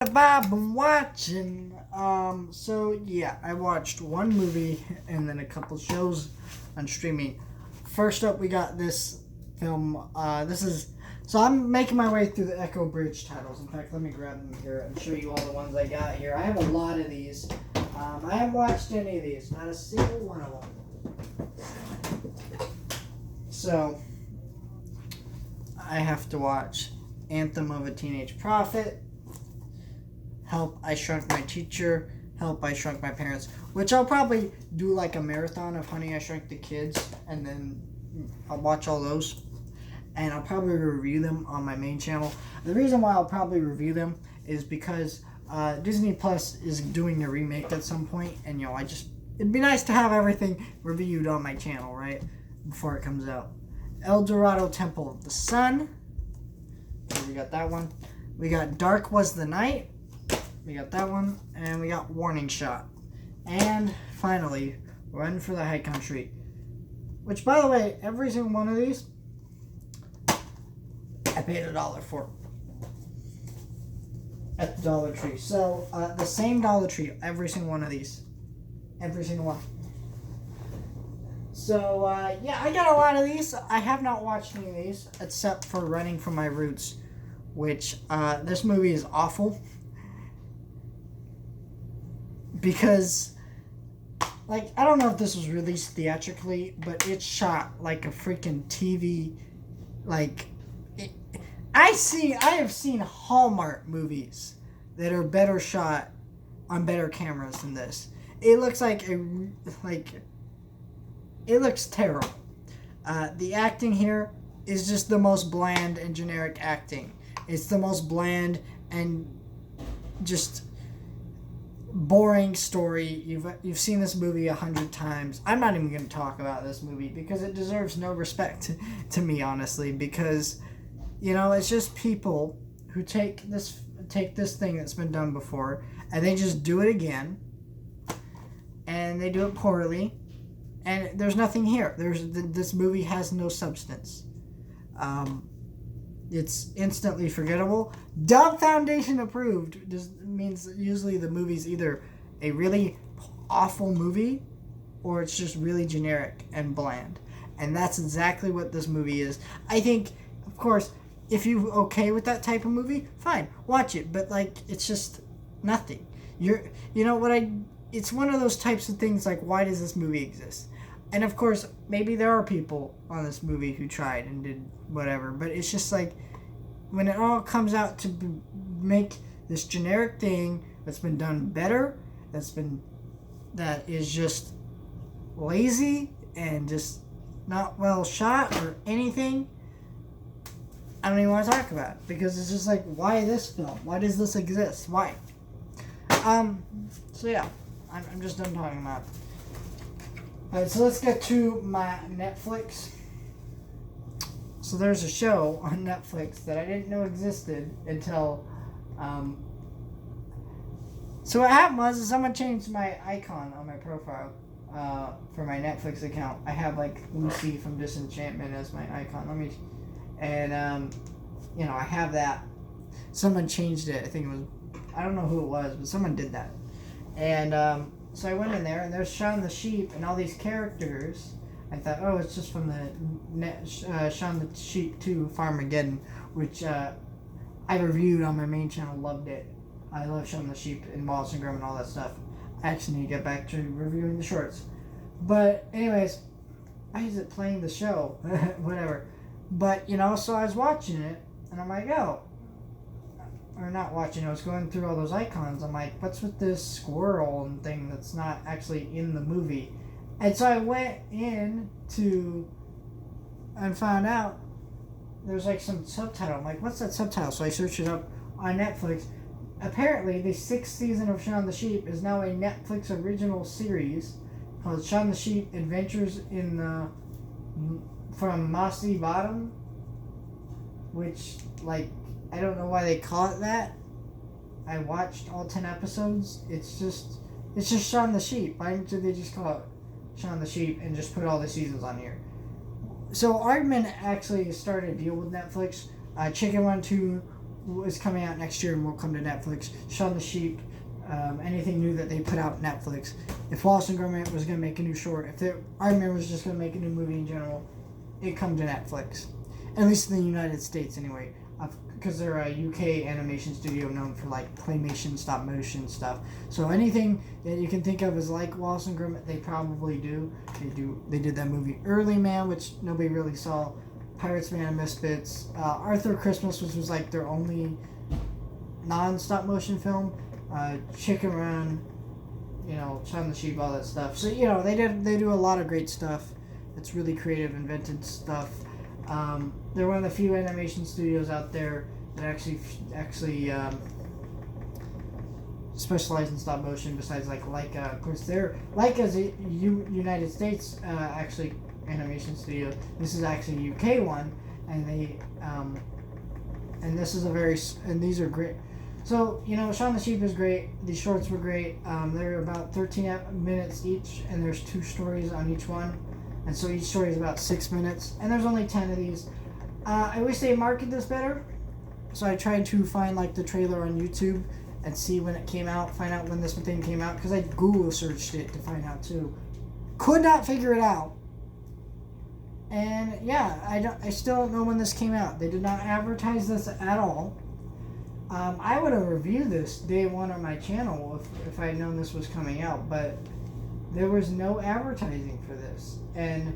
Have I been watching? So yeah, I watched one movie and then a couple shows on streaming. First up, we got this film. So I'm making my way through the Echo Bridge titles. In fact, let me grab them here and show you all the ones I got here. I have a lot of these. I haven't watched any of these, not a single one of them. So I have to watch Anthem of a Teenage Prophet, Help, I Shrunk My Teacher, Help, I Shrunk My Parents, which I'll probably do like a marathon of Honey, I Shrunk the Kids, and then I'll watch all those, and I'll probably review them on my main channel. The reason why I'll probably review them is because Disney Plus is doing a remake at some point, and it'd be nice to have everything reviewed on my channel, right, before it comes out. El Dorado Temple of the Sun, so we got that one. We got Dark Was the Night, we got that one, and we got Warning Shot. And finally, Run for the High Country. Which, by the way, every single one of these, I paid $1 for at the Dollar Tree. So, the same Dollar Tree, every single one of these. Every single one. So, yeah, I got a lot of these. I have not watched any of these, except for Running from My Roots, which, this movie is awful. Because, like, I don't know if this was released theatrically, but it's shot like a freaking TV, like, I have seen Hallmark movies that are better shot on better cameras than this. It looks it looks terrible. The acting here is just the most bland and generic acting. It's the most bland and just boring story. You've seen this movie 100 times. I'm not even going to talk about this movie because it deserves no respect to me, honestly, because, you know, it's just people who take this thing that's been done before and they just do it again, and they do it poorly, and there's nothing here. This movie has no substance. It's instantly forgettable. Dub Foundation approved just means that usually the movie's either a really awful movie or it's just really generic and bland. And that's exactly what this movie is. I think, of course, if you're okay with that type of movie, fine, watch it. But, like, it's just nothing. It's one of those types of things like, why does this movie exist? And of course, maybe there are people on this movie who tried and did whatever, but it's just like, when it all comes out to make this generic thing that's been done better, that is just lazy and just not well shot or anything, I don't even want to talk about it, because it's just like, why this film? Why does this exist? Why? So yeah, I'm just done talking about it. Alright, so let's get to my Netflix. So there's a show on Netflix that I didn't know existed until, so what happened was someone changed my icon on my profile, for my Netflix account. I have, like, Lucy from Disenchantment as my icon. I have that. Someone changed it. I think it was, I don't know who it was, but someone did that. And, so I went in there, and there's Shaun the Sheep and all these characters. I thought, oh, it's just from the Shaun the Sheep 2 Farmageddon, which I reviewed on my main channel, loved it. I love Shaun the Sheep and Wallace and Gromit and all that stuff. I actually need to get back to reviewing the shorts. But anyways, why is it playing the show? Whatever. But, so I was watching it, and I'm like, oh. Or not watching, I was going through all those icons. I'm like, what's with this squirrel and thing that's not actually in the movie? And so I went in and found out there's like some subtitle. I'm like, what's that subtitle? So I searched it up on Netflix. Apparently, the 6th season of Shaun the Sheep is now a Netflix original series called Shaun the Sheep Adventures from Mossy Bottom, which, like, I don't know why they call it that. I watched all 10 episodes. It's just Shaun the Sheep. Why didn't they just call it Shaun the Sheep and just put all the seasons on here? So Aardman actually started a deal with Netflix. Chicken Run 2 is coming out next year and will come to Netflix. Shaun the Sheep, anything new that they put out Netflix. If Wallace and Gromit was going to make a new short, if Iron Man was just going to make a new movie in general, it come to Netflix. At least in the United States, anyway. Because they're a UK animation studio known for like claymation, stop motion stuff. So anything that you can think of as like Wallace and Gromit, they probably do. They did that movie Early Man, which nobody really saw. Pirates, Man, and Misfits. Arthur Christmas, which was like their only non-stop motion film. Chicken Run, Shaun the Sheep, all that stuff. So they do a lot of great stuff. It's really creative, invented stuff. They're one of the few animation studios out there that actually specialize in stop motion. Besides Leica, of course, Leica's a United States actually animation studio. This is actually a UK one, and this is and these are great. So Shaun the Sheep is great. These shorts were great. They're about 13 minutes each, and there's 2 stories on each one. And so each story is about 6 minutes. And there's only 10 of these. I wish they marketed this better. So I tried to find the trailer on YouTube and see when it came out. Find out when this thing came out. Because I Google searched it to find out too. Could not figure it out. And yeah, I still don't know when this came out. They did not advertise this at all. I would have reviewed this day one on my channel if I had known this was coming out. But there was no advertising for this. And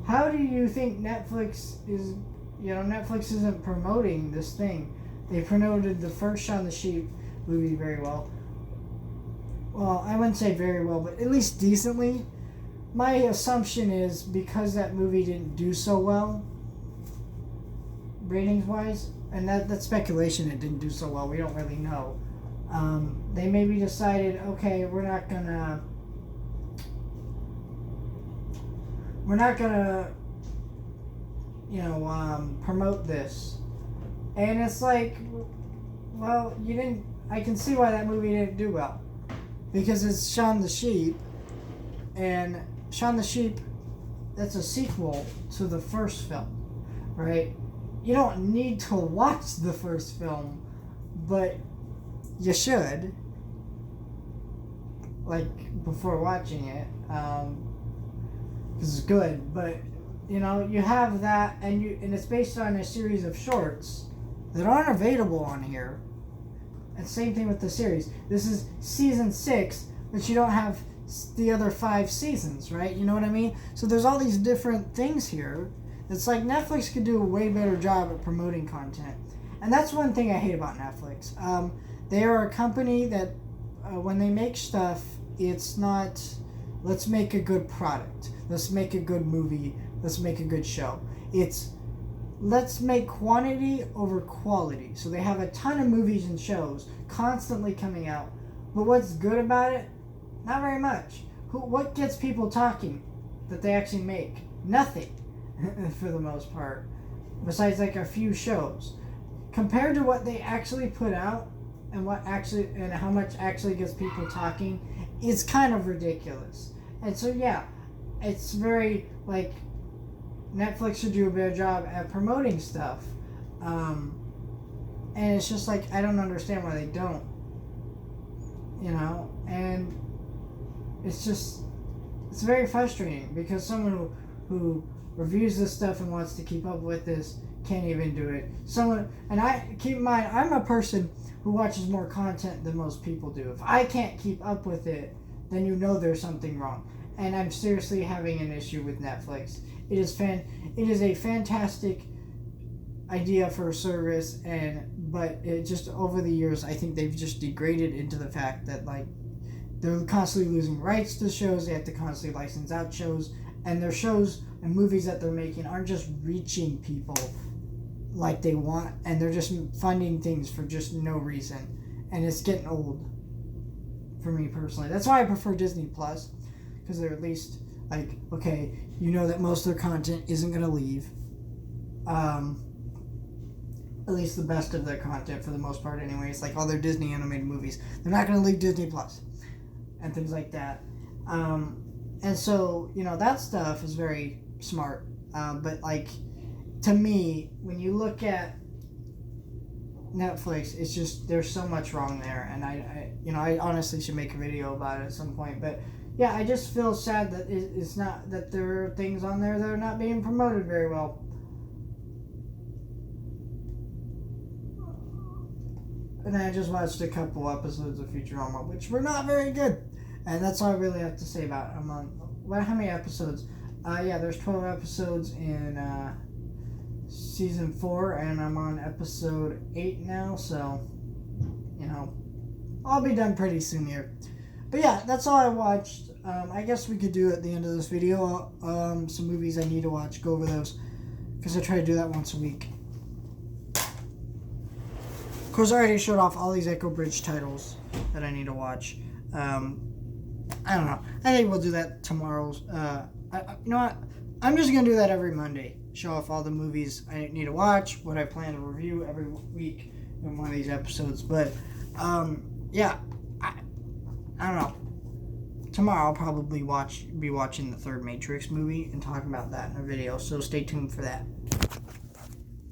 how do you think Netflix is, Netflix isn't promoting this thing? They promoted the first Shaun the Sheep movie very well. Well, I wouldn't say very well, but at least decently. My assumption is because that movie didn't do so well, ratings-wise, and that's speculation, it didn't do so well, we don't really know. They maybe decided, okay, we're not gonna promote this. And it's like, well, I can see why that movie didn't do well. Because it's Shaun the Sheep, and Shaun the Sheep, that's a sequel to the first film, right? You don't need to watch the first film, but you should, before watching it, because it's good. But you have that, and it's based on a series of shorts that aren't available on here. And same thing with the series. This is season 6, but you don't have the other 5 seasons, right? You know what I mean? So there's all these different things here. It's like Netflix could do a way better job at promoting content. And that's one thing I hate about Netflix. They are a company that when they make stuff, it's not, let's make a good product. Let's make a good movie. Let's make a good show. It's, let's make quantity over quality. So they have a ton of movies and shows constantly coming out. But what's good about it? Not very much. What gets people talking that they actually make? Nothing, for the most part. Besides a few shows. Compared to what they actually put out and how much actually gets people talking, it's kind of ridiculous. And so yeah, it's very Netflix should do a better job at promoting stuff. And it's just I don't understand why they don't. And it's very frustrating because someone who reviews this stuff and wants to keep up with this can't even do it. And I keep in mind, I'm a person who watches more content than most people do. If I can't keep up with it, then there's something wrong. And I'm seriously having an issue with Netflix. It is a fantastic idea for a service, but it just over the years, I think they've just degraded into the fact that they're constantly losing rights to shows. They have to constantly license out shows, and their shows and movies that they're making aren't just reaching people like they want, and they're just funding things for just no reason, and it's getting old for me personally. That's why I prefer Disney Plus, because they're at least okay, that most of their content isn't going to leave. At least the best of their content for the most part anyways, all their Disney animated movies, they're not going to leave Disney Plus and things like that. And so that stuff is very smart, but to me, when you look at Netflix, it's just there's so much wrong there, and I honestly should make a video about it at some point. But yeah, I just feel sad that it's not that there are things on there that are not being promoted very well. And I just watched a couple episodes of Futurama, which were not very good, and that's all I really have to say about it. I'm on how many episodes? Yeah, there's 12 episodes in season 4, and I'm on episode 8 now, so, I'll be done pretty soon here. But yeah, that's all I watched. I guess we could do at the end of this video some movies I need to watch, go over those, because I try to do that once a week. Of course, I already showed off all these Echo Bridge titles that I need to watch. I don't know. I think we'll do that tomorrow's. You know what? I'm just going to do that every Monday. Show off all the movies I need to watch, what I plan to review every week in one of these episodes. But, yeah, I don't know. Tomorrow I'll probably be watching the third Matrix movie and talking about that in a video, so stay tuned for that.